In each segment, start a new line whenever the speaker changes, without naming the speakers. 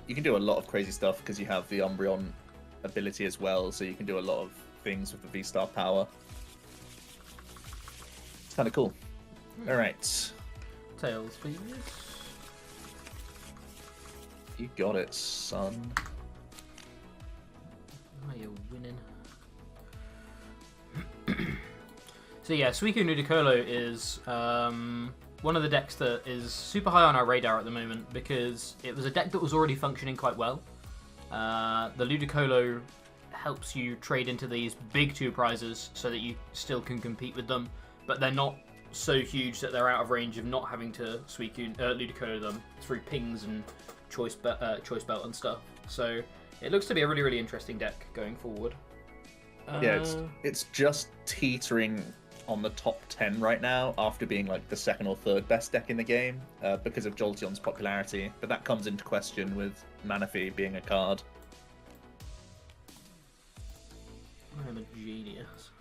you can do a lot of crazy stuff because you have the Umbreon ability as well, so you can do a lot of things with the V-Star power. It's kind of cool. All right.
Tails, please.
You got it, son.
Oh, you're winning. So yeah, Suicune Ludicolo is one of the decks that is super high on our radar at the moment because it was a deck that was already functioning quite well. The Ludicolo helps you trade into these big 2 prizes so that you still can compete with them, but they're not so huge that they're out of range of not having to Suicune Ludicolo them through pings and choice belt and stuff. So it looks to be a really, really interesting deck going forward.
Yeah, it's just teetering on the top 10 right now after being like the 2nd or 3rd best deck in the game because of Jolteon's popularity, but that comes into question with Manaphy being a card.
I'm a genius.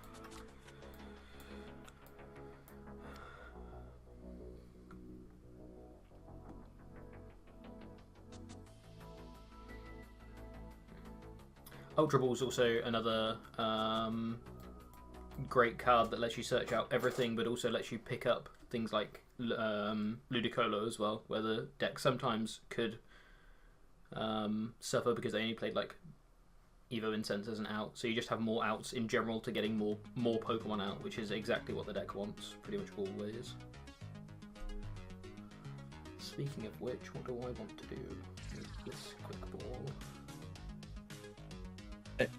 Ultra Ball is also another great card that lets you search out everything, but also lets you pick up things like Ludicolo as well, where the deck sometimes could suffer because they only played like Evo Incense as an out, so you just have more outs in general to getting more Pokemon out, which is exactly what the deck wants, pretty much always. Speaking of which, what do I want to do with this quick ball?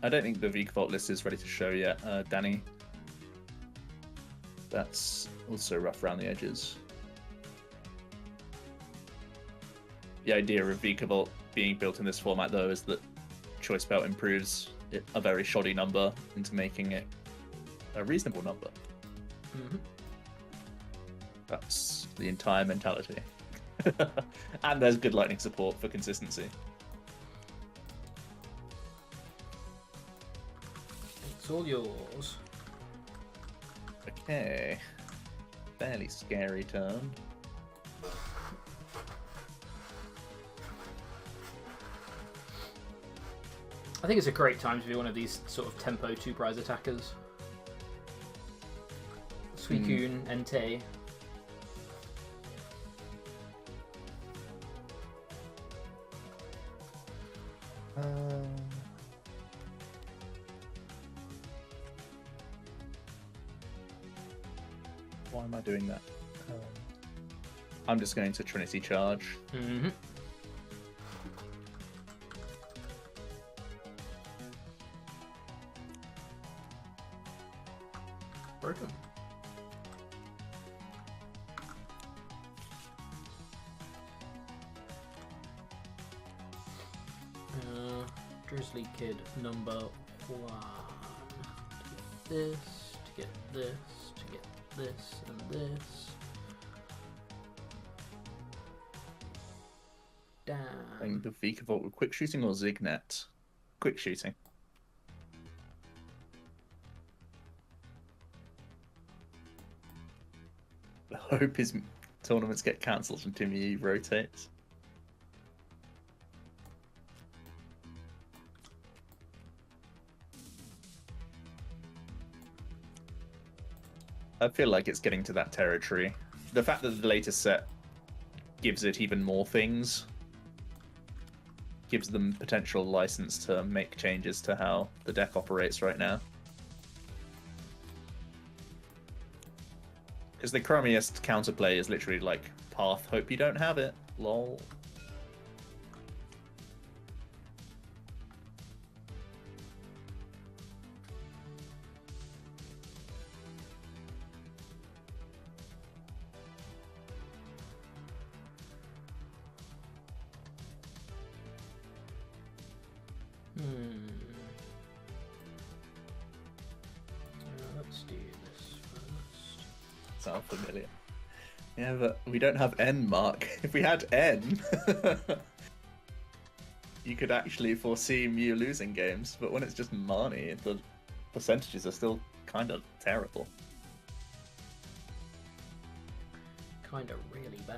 I don't think the Vikavolt list is ready to show yet, Danny. That's also rough around the edges. The idea of Vikavolt being built in this format, though, is that Choice Belt improves it a very shoddy number into making it a reasonable number.
Mm-hmm.
That's the entire mentality. And there's good lightning support for consistency.
It's all yours.
Okay. Fairly scary turn.
I think it's a great time to be one of these sort of tempo 2 prize attackers. Suicune, Entei.
Why am I doing that? I'm just going to Trinity Charge.
Mm-hmm. Broken. Drizzly Kid number 1. To get this, to get this, to get this, and this. Damn.
The Vikavolt with quick shooting or Zignet? Quick shooting. I hope his tournaments get cancelled and Timmy rotates. I feel like it's getting to that territory. The fact that the latest set gives it even more things gives them potential license to make changes to how the deck operates right now. Because the chromiest counterplay is literally like path, hope you don't have it, lol.
Let's do this first.
Sound familiar. Yeah, but we don't have N, Mark. If we had N, you could actually foresee Mew losing games, but when it's just Marnie, the percentages are still kind of terrible.
Kind of really bad.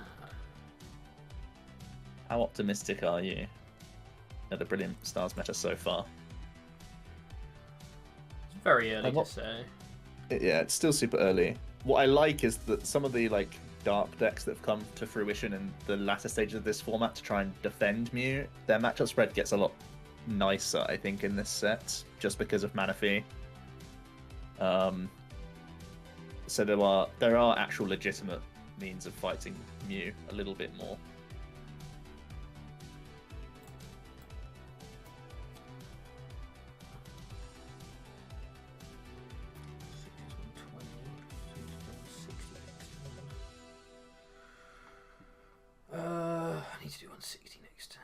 How optimistic are you? at the Brilliant Stars meta so far.
It's very early to say.
Yeah, it's still super early. What I like is that some of the like dark decks that have come to fruition in the latter stages of this format to try and defend Mew, their matchup spread gets a lot nicer, I think, in this set, just because of Manaphy. So there are actual legitimate means of fighting Mew a little bit more.
I need to do 160 next turn.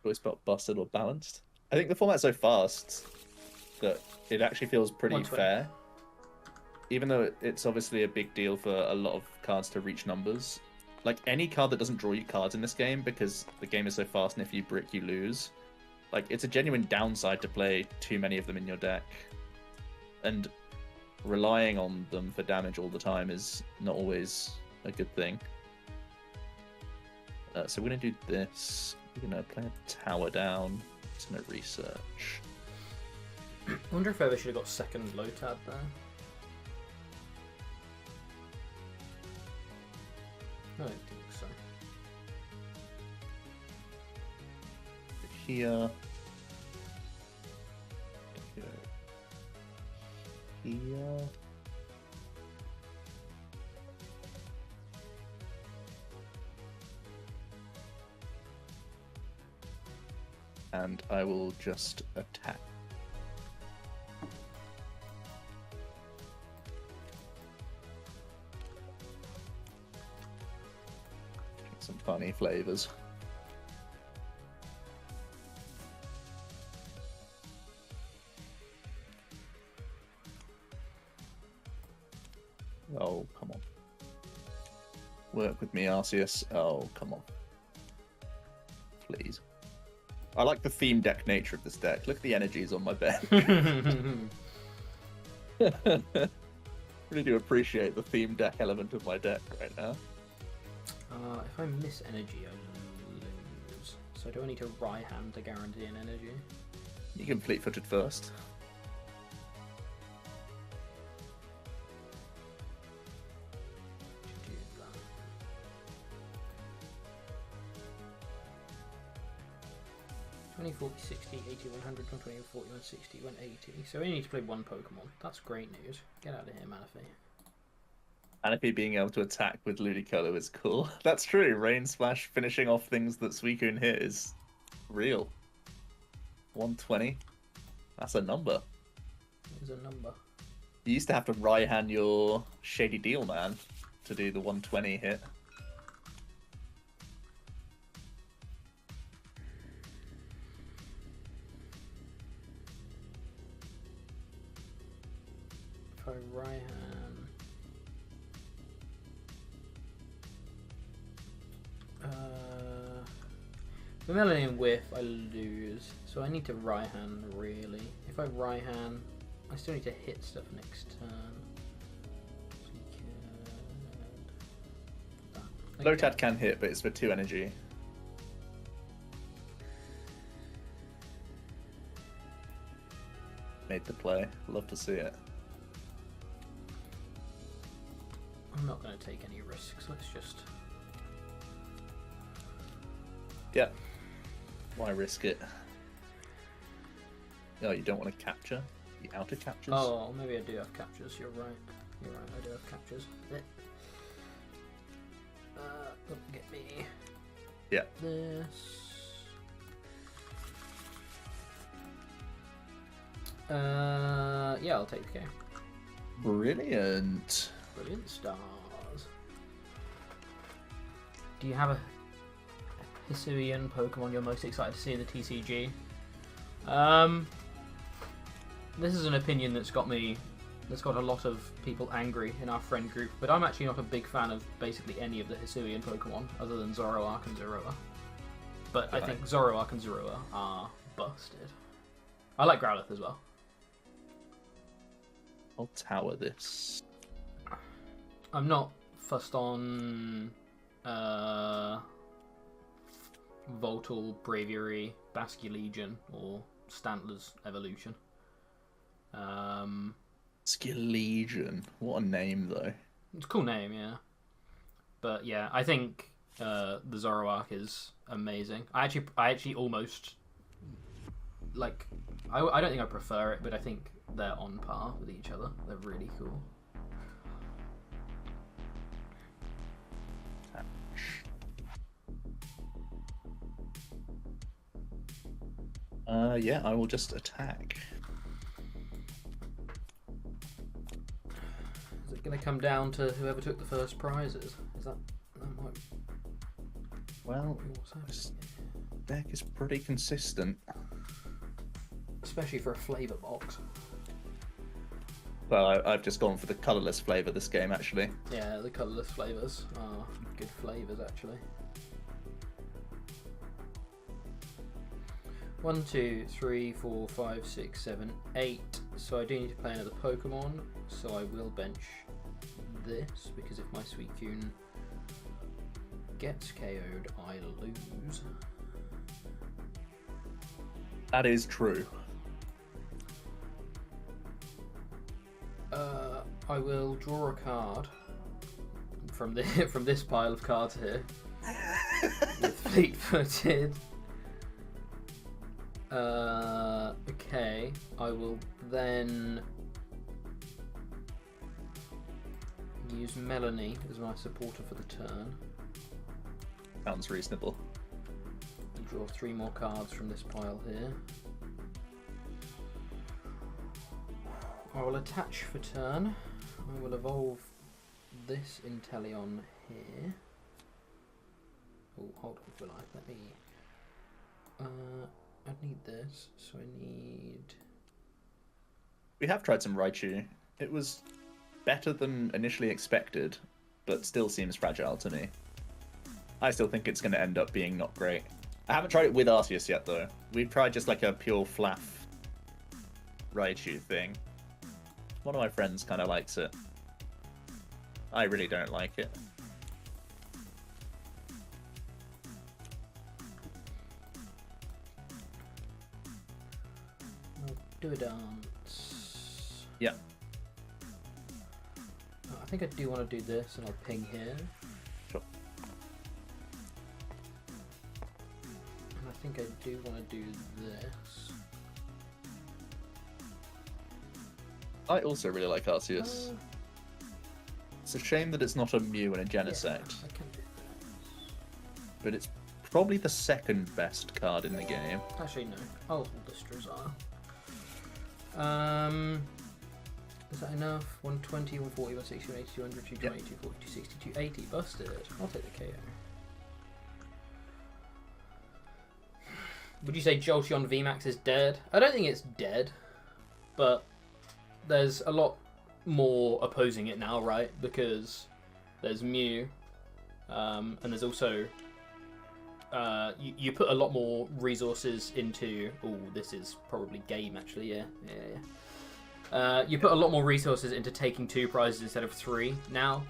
Always felt busted or balanced. I think the format's so fast that it actually feels pretty fair. Even though it's obviously a big deal for a lot of cards to reach numbers. Like, any card that doesn't draw you cards in this game, because the game is so fast and if you brick, you lose. Like, it's a genuine downside to play too many of them in your deck. And relying on them for damage all the time is not always a good thing. So we're going to do this. We're going to play a tower down. Just going to research.
I wonder if I ever should have got second Lotad there. I don't think so.
Here. Here. And I will just attack. Some funny flavors. Oh, come on. Work with me, Arceus. Oh, come on. Please. I like the theme deck nature of this deck. Look at the energies on my bench. Really do appreciate the theme deck element of my deck right now.
If I miss energy, I lose. So do I need to Raihan to guarantee an energy?
You can fleet-footed first.
Do that. 20, 40, 60, 80, 100, 120, 40, 160, 180. So we need to play one Pokemon. That's great news. Get out of here, Manaphy.
Manaphy being able to attack with Ludicolo is cool. That's true. Rain Splash finishing off things that Suicune hit is real. 120. That's a number.
It's a number.
You used to have to Raihan your Shady Deal Man to do the 120 hit.
If I Raihan... The Melanie Whiff, I lose. So I need to Raihan, really. If I Raihan, I still need to hit stuff next turn. So
Lotad can hit, but it's for 2 energy. Made the play. Love to see it.
I'm not going to take any risks. Let's just...
Yeah. Why risk it? No, you don't want to capture the outer captures.
Oh, maybe I do have captures. You're right. You're right. I do have captures. Don't get me.
Yeah.
This. Yeah, I'll take the game.
Brilliant.
Brilliant stars. Do you have a Hisuian Pokemon you're most excited to see in the TCG? This is an opinion that's got a lot of people angry in our friend group, but I'm actually not a big fan of basically any of the Hisuian Pokemon other than Zoroark and Zoroa. But I think Zoroark and Zoroa are busted. I like Growlithe as well.
I'll tower this.
I'm not fussed on Voltal, Braviary, Basculegion, or Stantler's Evolution.
Basculegion. What a name, though.
It's a cool name, yeah. But yeah, I think the Zoroark is amazing. I actually almost like. I don't think I prefer it, but I think they're on par with each other. They're really cool.
Yeah, I will just attack.
Is it going to come down to whoever took the first prizes? Is that might?
Well, this deck is pretty consistent.
Especially for a flavour box.
Well, I've just gone for the colourless flavour this game, actually.
Yeah, the colourless flavours are good flavours, actually. 1, 2, 3, 4, 5, 6, 7, 8. So I do need to play another Pokemon. So I will bench this, because if my Suicune gets KO'd, I lose.
That is true.
I will draw a card from this pile of cards here. With Fleet-footed. Okay, I will then use Melanie as my supporter for the turn.
Sounds reasonable.
Draw 3 more cards from this pile here. I will attach for turn. I will evolve this Inteleon here. Oh, hold on, will I? Let me... I need this, so I need...
We have tried some Raichu. It was better than initially expected, but still seems fragile to me. I still think it's going to end up being not great. I haven't tried it with Arceus yet, though. We've tried just like a pure flaff Raichu thing. One of my friends kind of likes it. I really don't like it.
I'll do a dance.
Yeah.
I think I do want to do this, and I'll ping here.
Sure.
And I think I do want to do this.
I also really like Arceus. It's a shame that it's not a Mew and a Genesect.
Yeah, I can do this.
But it's probably the second best card in the game.
Actually, no. I'll hold this Drizzile. Is that enough? 120, 140, 160, 180, 200, 220, 240, 260, 280. Busted. I'll take the KO. Would you say Jolteon VMAX is dead? I don't think it's dead, but there's a lot more opposing it now, right? Because there's Mew, and there's also you put a lot more resources into. Oh, this is probably game actually. Yeah. You put a lot more resources into taking 2 prizes instead of 3 now,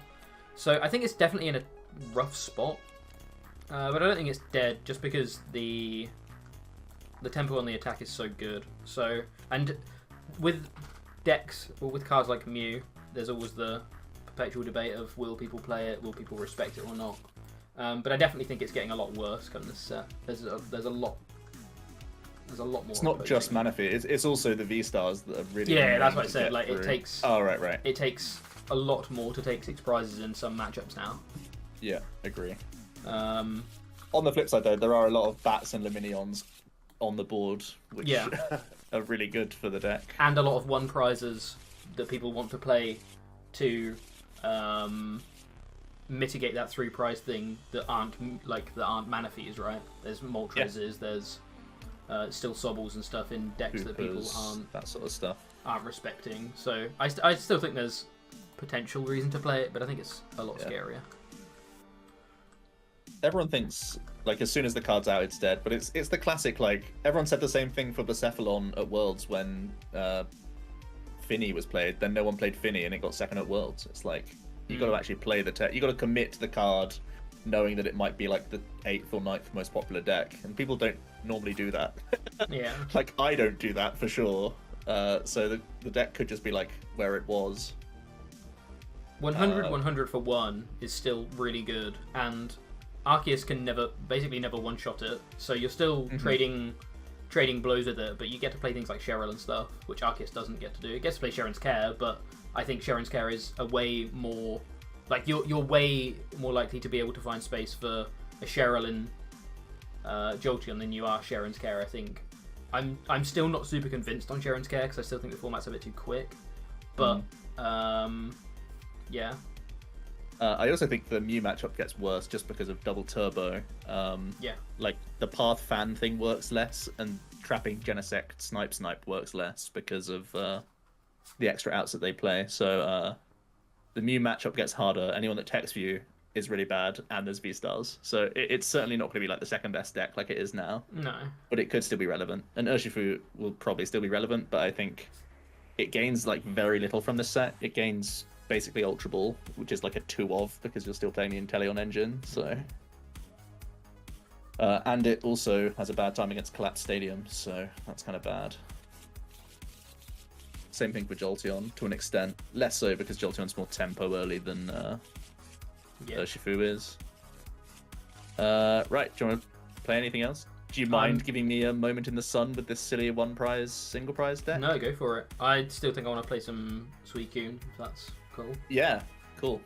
so I think it's definitely in a rough spot. But I don't think it's dead just because the tempo on the attack is so good. So, and with decks or with cards like Mew, there's always the perpetual debate of will people play it, will people respect it or not. But I definitely think it's getting a lot worse come this set. There's a lot more.
It's not just Manaphy. It's also the V-Stars that are really.
Yeah, that's what I said. Like
through.
it takes.
Oh right.
It takes a lot more to take 6 prizes in some matchups now.
Yeah, agree.
Um,
On the flip side, though, there are a lot of Bats and Luminions on the board, which are really good for the deck.
And a lot of 1 prizes that people want to play to mitigate that 3 prize thing that aren't Manaphy's, right? There's Moltres, there's still Sobbles and stuff in decks that people aren't
that sort of stuff
aren't respecting. So I still think there's potential reason to play it, but I think it's a lot scarier.
Everyone thinks like as soon as the card's out, it's dead, but it's the classic. Like everyone said the same thing for Blacephalon at Worlds when Finny was played. Then no one played Finny, and it got second at Worlds. It's like you got to actually play the tech. You got to commit to the card knowing that it might be like the 8th or 9th most popular deck, and people don't normally do that.
Yeah.
Like, I don't do that for sure. So the deck could just be like where it was.
100 for 1 is still really good, and Arceus can basically never one-shot it, so you're still trading blows with it, but you get to play things like Cheryl and stuff, which Arceus doesn't get to do. It gets to play Sharon's Care, but I think Sharon's Care is a way more... Like, you're way more likely to be able to find space for a Cheryl and Jolteon than you are Sharon's Care, I think. I'm still not super convinced on Sharon's Care, because I still think the format's a bit too quick, but... Yeah.
I also think the Mew matchup gets worse just because of double turbo.
Yeah.
Like, the Path Fan thing works less, and trapping Genesect Snipe works less because of the extra outs that they play. So the Mew matchup gets harder. Anyone that Text View is really bad, and there's V-Stars. So it's certainly not going to be like the second best deck like it is now.
No.
But it could still be relevant. And Urshifu will probably still be relevant, but I think it gains like very little from this set. It gains... basically Ultra Ball, which is like a 2-of because you're still playing the Inteleon engine, so... and it also has a bad time against Collapsed Stadium, so that's kind of bad. Same thing for Jolteon, to an extent. Less so because Jolteon's more tempo early than Urshifu is. Right, do you want to play anything else? Do you mind giving me a moment in the sun with this silly one-prize, single-prize deck?
No, go for it. I still think I want to play some Suicune, if that's cool.
Yeah, cool.